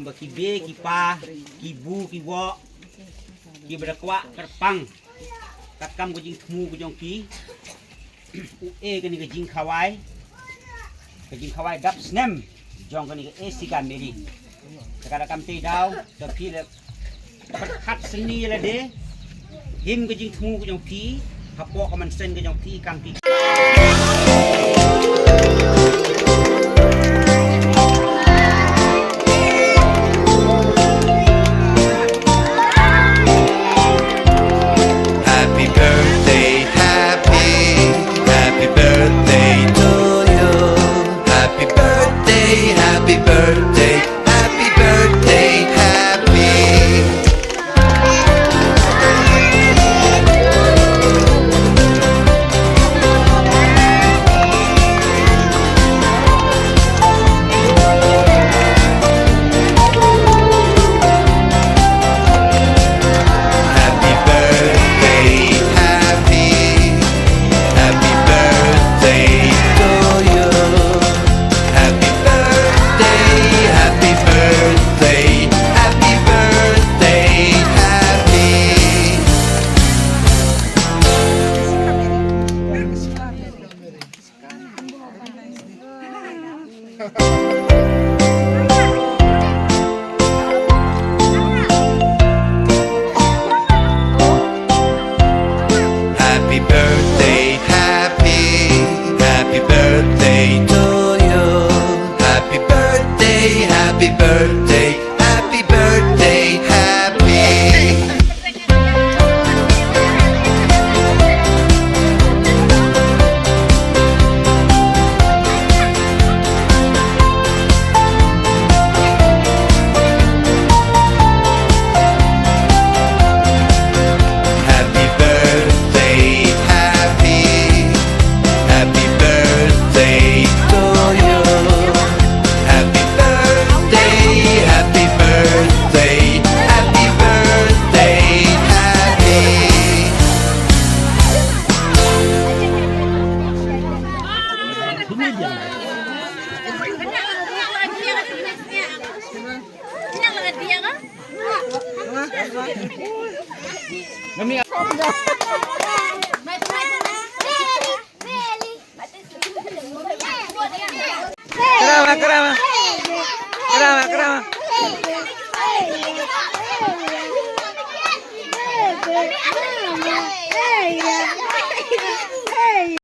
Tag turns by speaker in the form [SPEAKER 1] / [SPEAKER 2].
[SPEAKER 1] ba kibe, kipa, kibu, kiwo, kibrakwa, kerpang. Takam ko jing tmu ko jong ki. Kani ka jing kawai. Ka jing kawai dap snem. Jong kani ka sika Miri. Sekarang kam te daw, tapi le perkat seni la de. Him ka jing tmu ko jong ki, hapok ka man sen ko jong ki kam ki.
[SPEAKER 2] Happy birthday, happy, happy birthday to you. Happy birthday, happy birthday, happy birthday, happy.
[SPEAKER 1] Kami